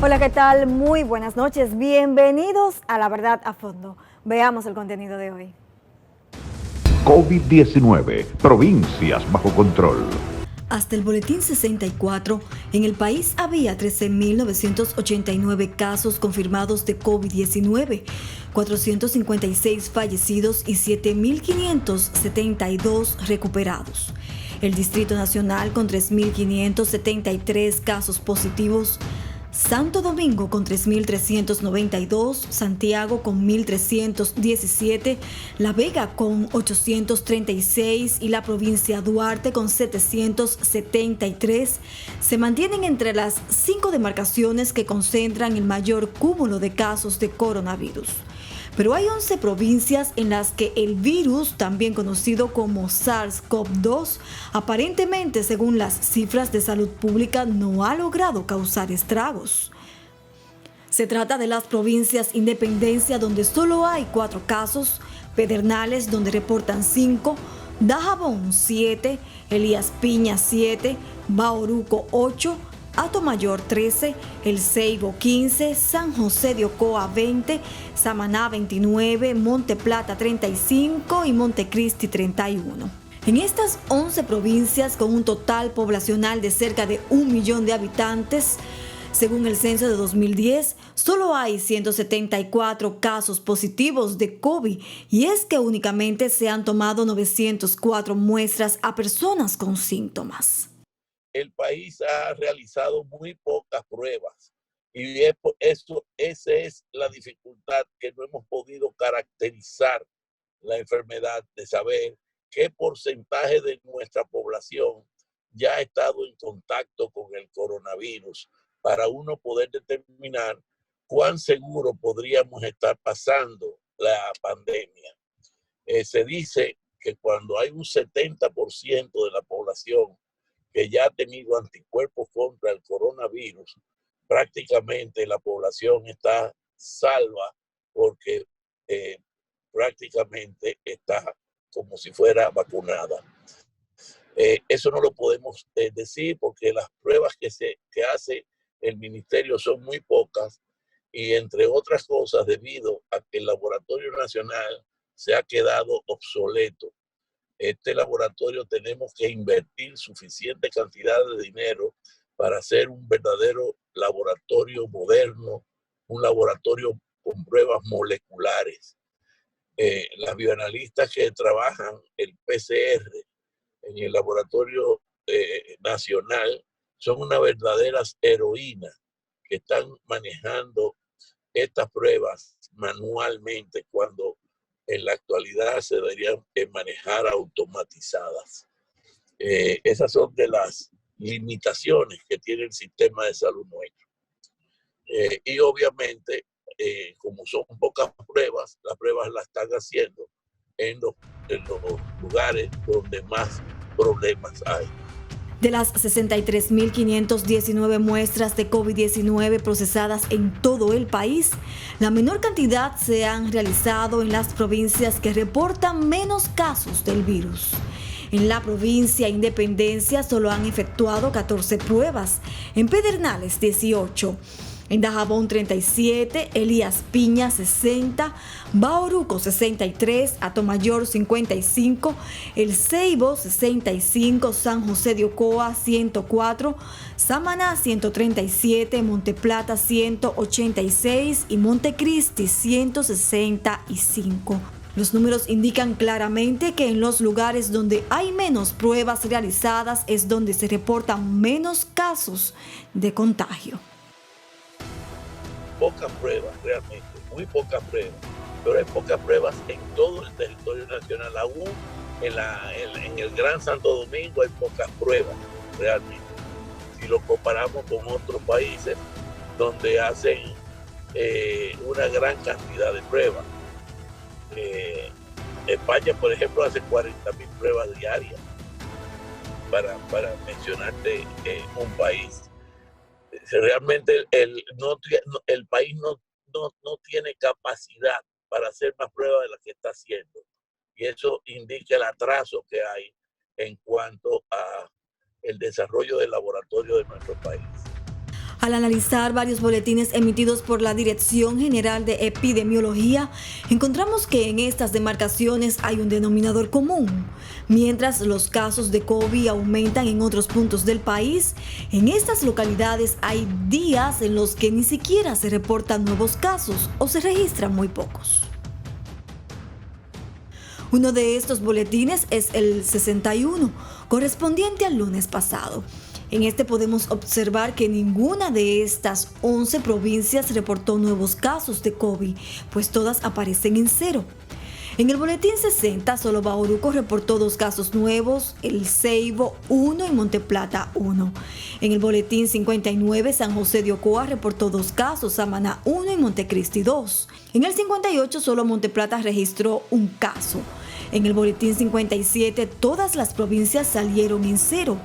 Hola, ¿qué tal? Muy buenas noches. Bienvenidos a La Verdad a Fondo. Veamos el contenido de hoy. COVID-19, provincias bajo control. Hasta el boletín 64, en el país había 13.989 casos confirmados de COVID-19, 456 fallecidos y 7.572 recuperados. El Distrito Nacional con 3.573 casos positivos, Santo Domingo con 3.392, Santiago con 1.317, La Vega con 836 y la provincia Duarte con 773 se mantienen entre las 5 demarcaciones que concentran el mayor cúmulo de casos de coronavirus. Pero hay 11 provincias en las que el virus, también conocido como SARS-CoV-2, aparentemente, según las cifras de salud pública, no ha logrado causar estragos. Se trata de las provincias Independencia, donde solo hay 4 casos, Pedernales, donde reportan 5, Dajabón 7, Elías Piña 7, Bauruco 8, Atomayor 13, El Ceibo 15, San José de Ocoa 20, Samaná 29, Monte Plata 35 y Montecristi 31. En estas 11 provincias, con un total poblacional de cerca de 1 millón de habitantes, según el censo de 2010, solo hay 174 casos positivos de COVID y es que únicamente se han tomado 904 muestras a personas con síntomas. El país ha realizado muy pocas pruebas y esa es la dificultad, que no hemos podido caracterizar la enfermedad, de saber qué porcentaje de nuestra población ya ha estado en contacto con el coronavirus para uno poder determinar cuán seguro podríamos estar pasando la pandemia. Se dice que cuando hay un 70% de la población que ya ha tenido anticuerpos contra el coronavirus, prácticamente la población está salva, porque prácticamente está como si fuera vacunada. Eso no lo podemos decir, porque las pruebas que hace el ministerio son muy pocas, y entre otras cosas debido a que el Laboratorio Nacional se ha quedado obsoleto. Este laboratorio tenemos que invertir suficiente cantidad de dinero para hacer un verdadero laboratorio moderno, un laboratorio con pruebas moleculares. Las bioanalistas que trabajan el PCR en el laboratorio nacional son unas verdaderas heroínas, que están manejando estas pruebas manualmente, cuando en la actualidad se deberían manejar automatizadas. Esas son de las limitaciones que tiene el sistema de salud nuestro. Y obviamente, como son pocas pruebas, las pruebas las están haciendo en los lugares donde más problemas hay. De las 63.519 muestras de COVID-19 procesadas en todo el país, la menor cantidad se han realizado en las provincias que reportan menos casos del virus. En la provincia Independencia solo han efectuado 14 pruebas, en Pedernales 18, en Dajabón 37, Elías Piña 60, Bauruco 63, Atomayor 55, El Ceibo 65, San José de Ocoa 104, Samaná 137, Monte Plata 186 y Montecristi 165. Los números indican claramente que en los lugares donde hay menos pruebas realizadas es donde se reportan menos casos de contagio. Pocas pruebas, realmente, muy pocas pruebas, pero hay pocas pruebas en todo el territorio nacional. Aún en el Gran Santo Domingo hay pocas pruebas, realmente, si lo comparamos con otros países donde hacen una gran cantidad de pruebas. España, por ejemplo, hace 40.000 pruebas diarias, para mencionarte un país. Realmente el país no tiene capacidad para hacer más pruebas de las que está haciendo, y eso indica el atraso que hay en cuanto a el desarrollo del laboratorio de nuestro país. Al analizar varios boletines emitidos por la Dirección General de Epidemiología, encontramos que en estas demarcaciones hay un denominador común. Mientras los casos de COVID aumentan en otros puntos del país, en estas localidades hay días en los que ni siquiera se reportan nuevos casos o se registran muy pocos. Uno de estos boletines es el 61, correspondiente al lunes pasado. En este podemos observar que ninguna de estas 11 provincias reportó nuevos casos de COVID, pues todas aparecen en cero. En el boletín 60, solo Bauruco reportó 2 casos nuevos, el Ceibo 1 y Monteplata 1. En el boletín 59, San José de Ocoa reportó 2 casos, Samaná 1 y Montecristi 2. En el 58, solo Monteplata registró 1 caso. En el boletín 57, todas las provincias salieron en cero,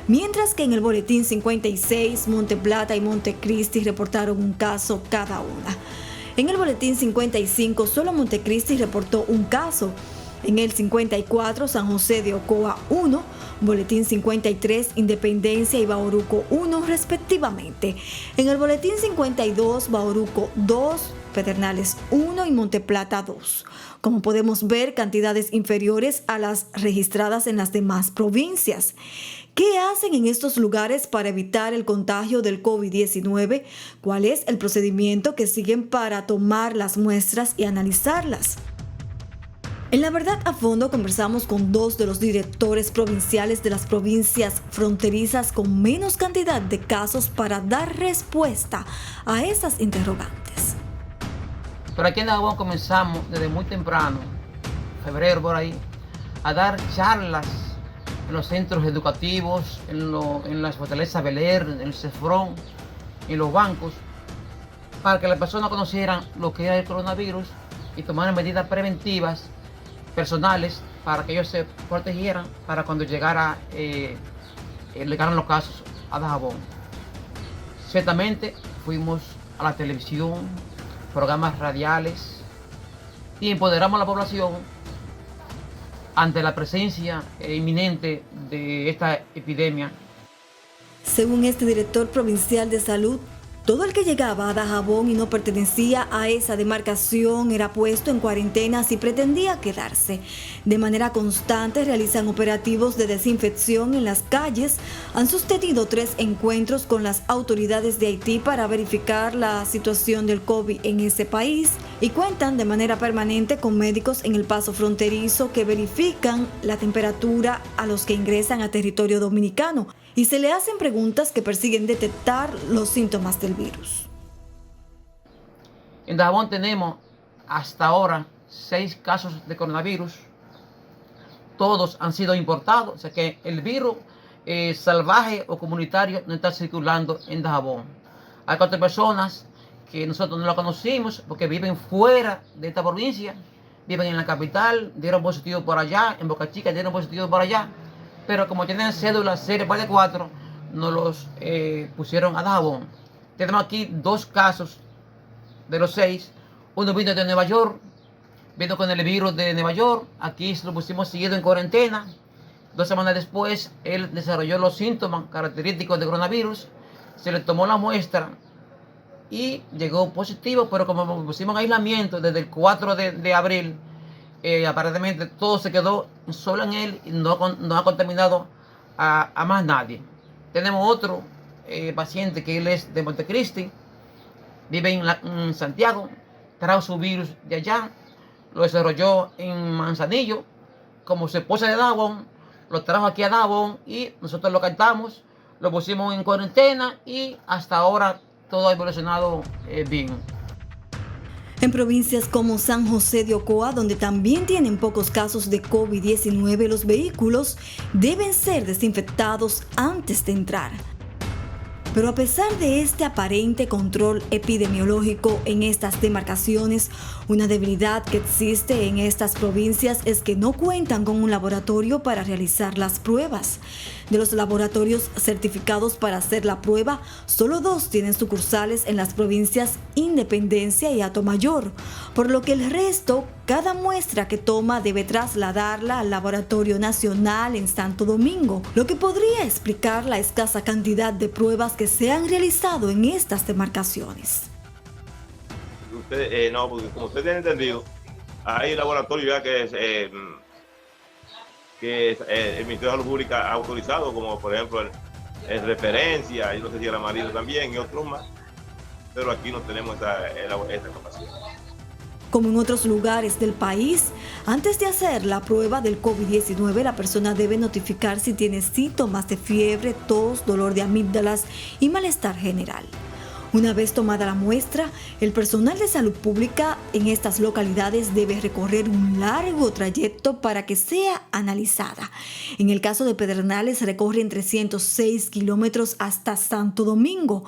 mientras que en el boletín 56, Monteplata y Montecristi reportaron 1 caso cada una. En el boletín 55, solo Montecristi reportó 1 caso. En el 54, San José de Ocoa 1, boletín 53, Independencia y Bauruco 1 respectivamente. En el boletín 52, Bauruco 2, Pedernales 1 y Monteplata 2. Como podemos ver, cantidades inferiores a las registradas en las demás provincias. ¿Qué hacen en estos lugares para evitar el contagio del COVID-19? ¿Cuál es el procedimiento que siguen para tomar las muestras y analizarlas? En La Verdad a Fondo conversamos con 2 de los directores provinciales de las provincias fronterizas con menos cantidad de casos para dar respuesta a esas interrogantes. Pero aquí en Dajabón comenzamos desde muy temprano, febrero por ahí, a dar charlas en los centros educativos, en las fortalezas Beler, en el Cefrón, en los bancos, para que las personas conocieran lo que era el coronavirus y tomaran medidas preventivas personales para que ellos se protegieran para cuando llegaran los casos a Dajabón. Ciertamente fuimos a la televisión, programas radiales y empoderamos a la población ante la presencia inminente de esta epidemia. Según este director provincial de salud, todo el que llegaba a Dajabón y no pertenecía a esa demarcación era puesto en cuarentena si pretendía quedarse. De manera constante realizan operativos de desinfección en las calles. Han sostenido 3 encuentros con las autoridades de Haití para verificar la situación del COVID en ese país y cuentan de manera permanente con médicos en el paso fronterizo que verifican la temperatura a los que ingresan a territorio dominicano y se le hacen preguntas que persiguen detectar los síntomas del virus. En Dajabón tenemos hasta ahora 6 casos de coronavirus. Todos han sido importados, o sea que el virus salvaje o comunitario no está circulando en Dajabón. Hay 4 personas que nosotros no la conocimos porque viven fuera de esta provincia, viven en la capital, dieron positivo por allá, en Boca Chica dieron positivo por allá, pero como tienen cédula serie par de 4, nos los pusieron a Dajabón. Tenemos aquí 2 casos de los 6. Uno vino de Nueva York, vino con el virus de Nueva York. Aquí lo pusimos seguido en cuarentena. 2 semanas después, él desarrolló los síntomas característicos de coronavirus. Se le tomó la muestra y llegó positivo, pero como lo pusimos en aislamiento desde el 4 de abril, aparentemente todo se quedó solo en él y no ha contaminado a más nadie. Tenemos otro paciente que él es de Montecristi, vive en Santiago, trajo su virus de allá, lo desarrolló en Manzanillo, como su esposa de Dajabón, lo trajo aquí a Dajabón y nosotros lo captamos, lo pusimos en cuarentena y hasta ahora todo ha evolucionado bien. En provincias como San José de Ocoa, donde también tienen pocos casos de COVID-19, los vehículos deben ser desinfectados antes de entrar. Pero a pesar de este aparente control epidemiológico en estas demarcaciones, una debilidad que existe en estas provincias es que no cuentan con un laboratorio para realizar las pruebas. De los laboratorios certificados para hacer la prueba, solo 2 tienen sucursales en las provincias Independencia y Atomayor, por lo que el resto, cada muestra que toma debe trasladarla al Laboratorio Nacional en Santo Domingo, lo que podría explicar la escasa cantidad de pruebas que que se han realizado en estas demarcaciones. No, porque como usted tiene entendido, hay laboratorios ya que el Ministerio de Salud Pública ha autorizado, como por ejemplo el Referencia, y no sé si el Amarillo también, y otros más, pero aquí no tenemos esta capacidad. Como en otros lugares del país, antes de hacer la prueba del COVID-19, la persona debe notificar si tiene síntomas de fiebre, tos, dolor de amígdalas y malestar general. Una vez tomada la muestra, el personal de salud pública en estas localidades debe recorrer un largo trayecto para que sea analizada. En el caso de Pedernales, recorren 306 kilómetros hasta Santo Domingo.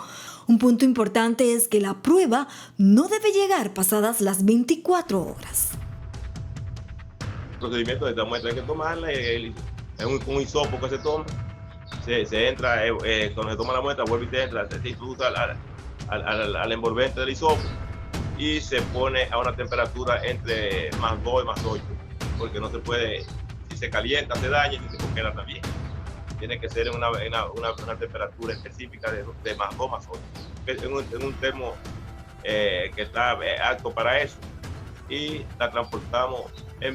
Un punto importante es que la prueba no debe llegar pasadas las 24 horas. El procedimiento de esta muestra hay que tomarla, es un hisopo que se toma, se entra, cuando se toma la muestra, vuelve y se entra, se introduce al envolvente del hisopo y se pone a una temperatura entre +2 y +8, porque no se puede, si se calienta se daña y se congela también. Tiene que ser en una temperatura específica de +2, +8. En un termo que está apto para eso, y la transportamos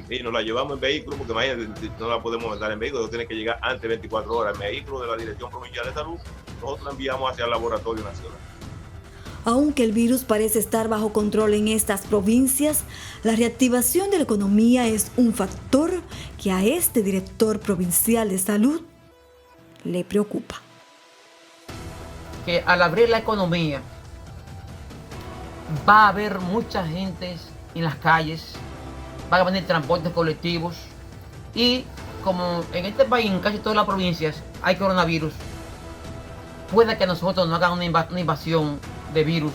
y nos la llevamos en vehículo, porque imagínate, no la podemos mandar en vehículo, tiene que llegar antes de 24 horas en vehículo de la Dirección Provincial de Salud. Nosotros la enviamos hacia el Laboratorio Nacional. Aunque el virus parece estar bajo control en estas provincias, la reactivación de la economía es un factor que a este director provincial de salud le preocupa. Que al abrir la economía va a haber mucha gente en las calles, van a venir transportes colectivos y como en este país, en casi todas las provincias, hay coronavirus, puede que nosotros no hagan una invasión de virus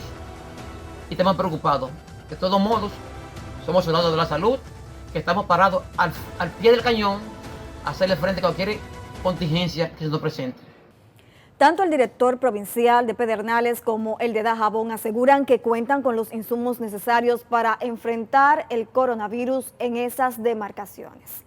y estamos preocupados. De todos modos, somos soldados de la salud, que estamos parados al pie del cañón a hacerle frente a cualquier contingencia que se nos presente. Tanto el director provincial de Pedernales como el de Dajabón aseguran que cuentan con los insumos necesarios para enfrentar el coronavirus en esas demarcaciones.